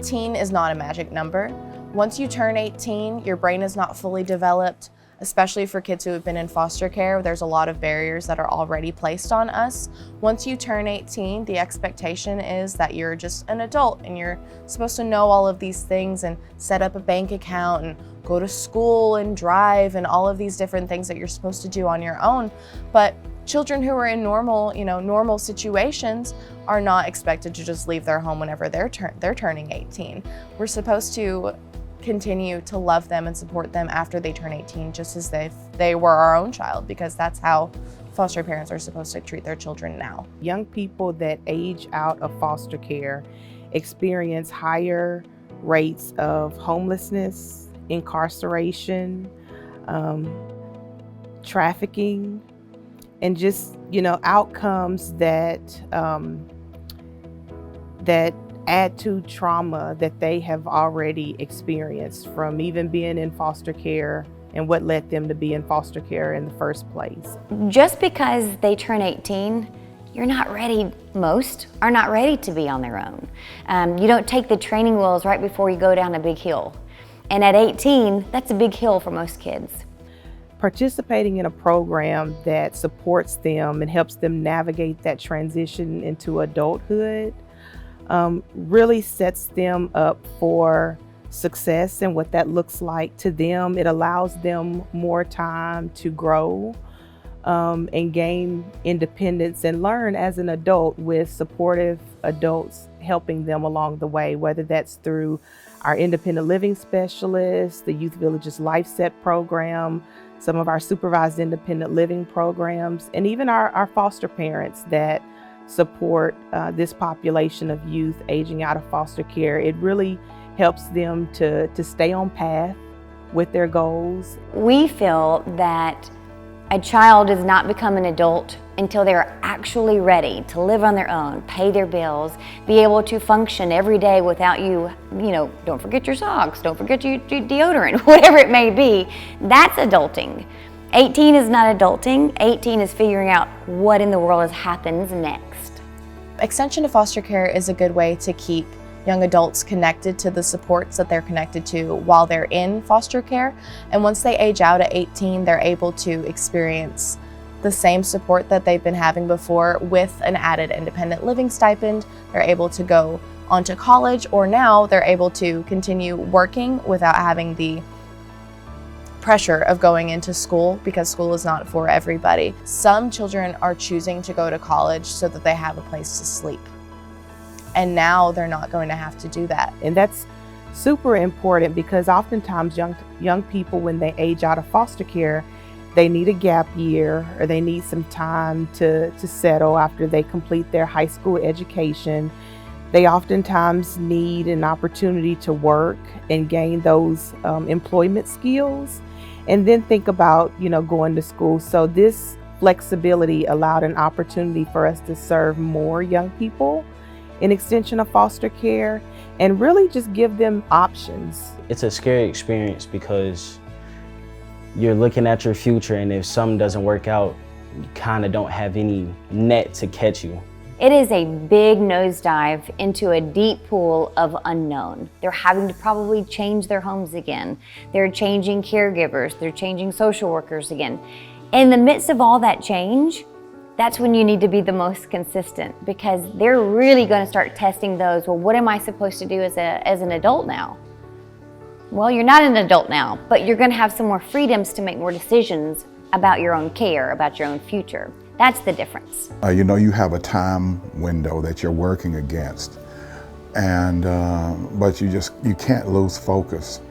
18 is not a magic number. Once you turn 18, your brain is not fully developed, especially for kids who have been in foster care. There's a lot of barriers that are already placed on us. Once you turn 18, the expectation is that you're just an adult and you're supposed to know all of these things and set up a bank account and go to school and drive and all of these different things that you're supposed to do on your own. But children who are in normal situations are not expected to just leave their home whenever they're turning 18. We're supposed to continue to love them and support them after they turn 18, just as if they were our own child, because that's how foster parents are supposed to treat their children now. Young people that age out of foster care experience higher rates of homelessness, incarceration, trafficking, and just, outcomes that add to trauma that they have already experienced from even being in foster care and what led them to be in foster care in the first place. Just because they turn 18, you're not ready, most are not ready to be on their own. You don't take the training wheels right before you go down a big hill. And at 18, that's a big hill for most kids. Participating in a program that supports them and helps them navigate that transition into adulthood really sets them up for success and what that looks like to them. It allows them more time to grow and gain independence and learn as an adult with supportive adults helping them along the way, whether that's through our independent living specialists, the Youth Villages Life Set program, some of our supervised independent living programs, and even our foster parents that support this population of youth aging out of foster care. It really helps them to stay on path with their goals. We feel that a child does not become an adult until they're actually ready to live on their own, pay their bills, be able to function every day without don't forget your socks, don't forget your deodorant, whatever it may be. That's adulting. 18 is not adulting. 18 is figuring out what in the world happens next. Extension to foster care is a good way to keep young adults connected to the supports that they're connected to while they're in foster care. And once they age out at 18, they're able to experience the same support that they've been having before with an added independent living stipend. They're able to go on to college, or now they're able to continue working without having the pressure of going into school, because school is not for everybody. Some children are choosing to go to college so that they have a place to sleep. And now they're not going to have to do that. And that's super important because oftentimes young people, when they age out of foster care, they need a gap year or they need some time to settle after they complete their high school education. They oftentimes need an opportunity to work and gain those employment skills, and then think about, going to school. So this flexibility allowed an opportunity for us to serve more young people in extension of foster care and really just give them options. It's a scary experience because you're looking at your future, and if something doesn't work out, you kind of don't have any net to catch you. It is a big nosedive into a deep pool of unknown. They're having to probably change their homes again. They're changing caregivers. They're changing social workers again. In the midst of all that change, that's when you need to be the most consistent, because they're really going to start testing those. Well, what am I supposed to do as an adult now? Well, you're not an adult now, but you're going to have some more freedoms to make more decisions about your own care, about your own future. That's the difference. You have a time window that you're working against, and but you can't lose focus.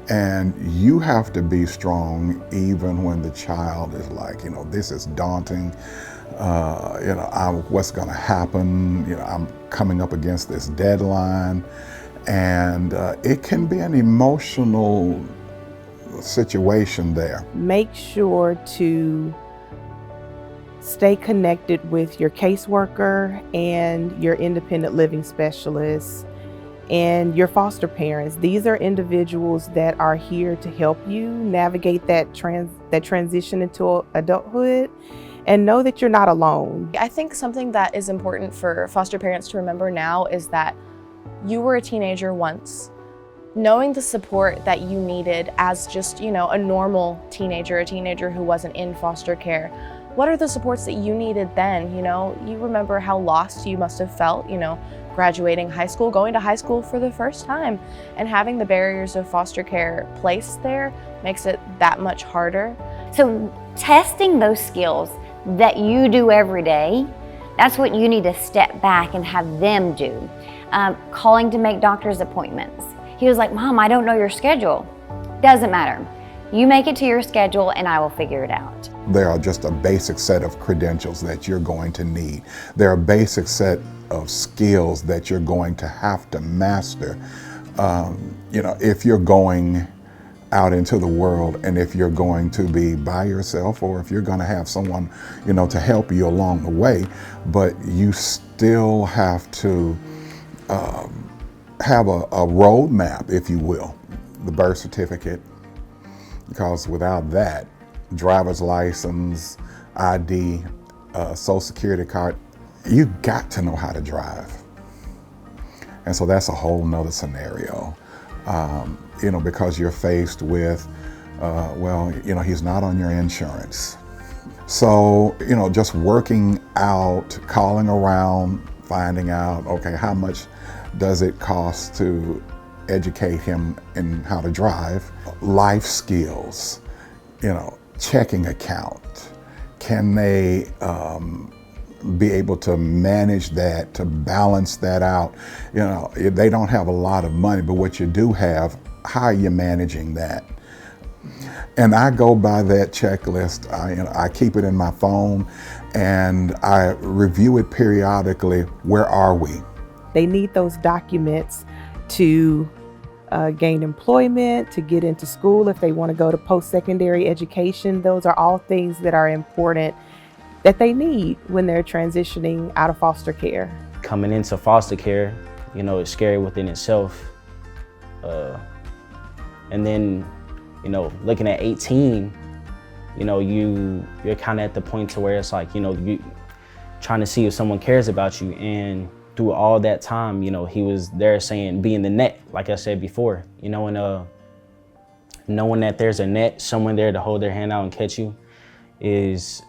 And you have to be strong even when the child is like, this is daunting. What's going to happen? I'm coming up against this deadline. And it can be an emotional situation there. Make sure to stay connected with your caseworker and your independent living specialists and your foster parents. These are individuals that are here to help you navigate that transition into adulthood, and know that you're not alone. I think something that is important for foster parents to remember now is that you were a teenager once. Knowing the support that you needed as just, a normal teenager, a teenager who wasn't in foster care, what are the supports that you needed then? You remember how lost you must have felt, graduating high school, going to high school for the first time, and having the barriers of foster care placed there makes it that much harder. So testing those skills that you do every day, that's what you need to step back and have them do. Calling to make doctor's appointments. He was like, Mom, I don't know your schedule. Doesn't matter. You make it to your schedule and I will figure it out. There are just a basic set of credentials that you're going to need. There are a basic set of skills that you're going to have to master. If you're going out into the world and if you're going to be by yourself or if you're going to have someone, to help you along the way, but you still have to have a roadmap, if you will, the birth certificate, because without that, driver's license, ID, social security card, you got to know how to drive. And so that's a whole nother scenario, because you're faced with, he's not on your insurance. So, just working out, calling around, finding out, okay, how much does it cost to educate him in how to drive? Life skills, checking account. Can they be able to manage that, to balance that out? They don't have a lot of money, but what you do have, how are you managing that? And I go by that checklist. I keep it in my phone and I review it periodically. Where are we? They need those documents to gain employment, to get into school if they want to go to post-secondary education. Those are all things that are important that they need when they're transitioning out of foster care. Coming into foster care, it's scary within itself. And then, looking at 18, you're kind of at the point to where it's like, you trying to see if someone cares about you. And through all that time, he was there saying, be in the net, like I said before, and knowing that there's a net, someone there to hold their hand out and catch you is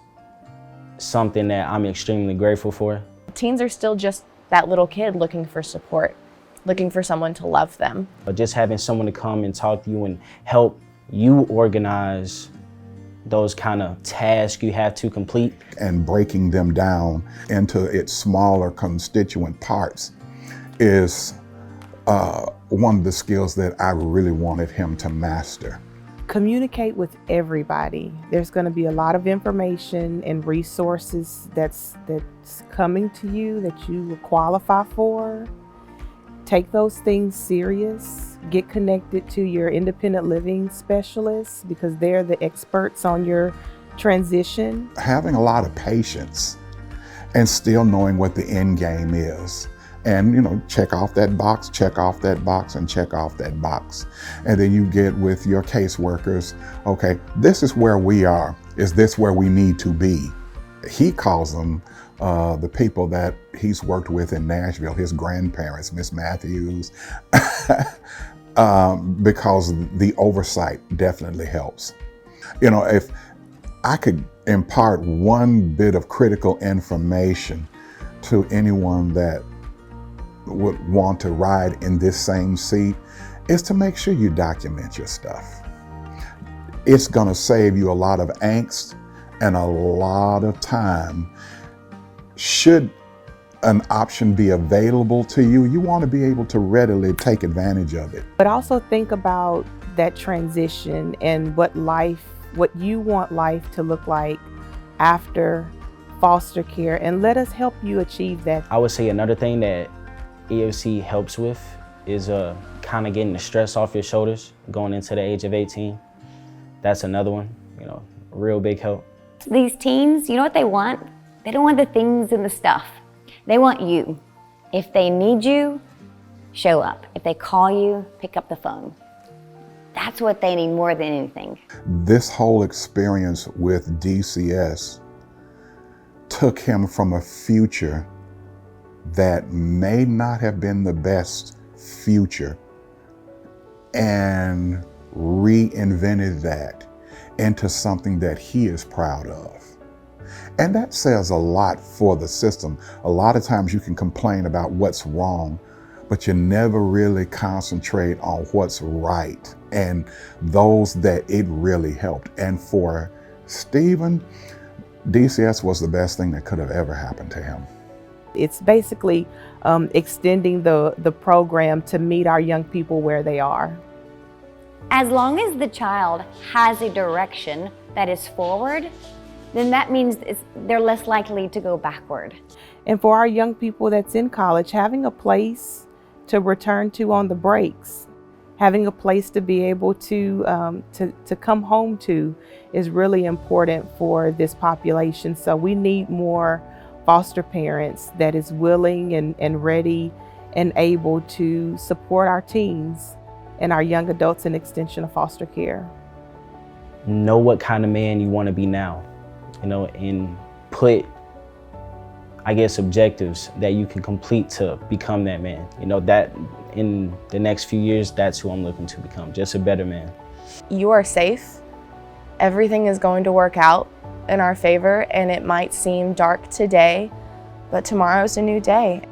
something that I'm extremely grateful for. Teens are still just that little kid looking for support, looking for someone to love them. But just having someone to come and talk to you and help you organize those kind of tasks you have to complete. And breaking them down into its smaller constituent parts is one of the skills that I really wanted him to master. Communicate with everybody. There's going to be a lot of information and resources that's coming to you that you will qualify for. Take those things serious. Get connected to your independent living specialists because they're the experts on your transition. Having a lot of patience and still knowing what the end game is. And, check off that box, check off that box, and check off that box. And then you get with your caseworkers, okay, this is where we are. Is this where we need to be? He calls them the people that he's worked with in Nashville, his grandparents, Miss Matthews, because the oversight definitely helps. If I could impart one bit of critical information to anyone that would want to ride in this same seat, is to make sure you document your stuff. It's gonna save you a lot of angst and a lot of time. Should an option be available to you, you want to be able to readily take advantage of it. But also think about that transition and what you want life to look like after foster care, and let us help you achieve that. I would say another thing that EOC helps with is kind of getting the stress off your shoulders going into the age of 18. That's another one, real big help. These teens, you know what they want? They don't want the things and the stuff. They want you. If they need you, show up. If they call you, pick up the phone. That's what they need more than anything. This whole experience with DCS took him from a future that may not have been the best future and reinvented that into something that he is proud of. And that says a lot for the system. A lot of times you can complain about what's wrong, but you never really concentrate on what's right and those that it really helped. And for Stephen, DCS was the best thing that could have ever happened to him. It's basically extending the program to meet our young people where they are. As long as the child has a direction that is forward, then that means they're less likely to go backward. And for our young people that's in college, having a place to return to on the breaks, having a place to be able to come home to is really important for this population. So we need more foster parents that is willing and ready and able to support our teens and our young adults in extension of foster care. Know what kind of man you want to be now, and put, I guess, objectives that you can complete to become that man. That in the next few years, that's who I'm looking to become, just a better man. You are safe. Everything is going to work out in our favor, and it might seem dark today, but tomorrow's a new day.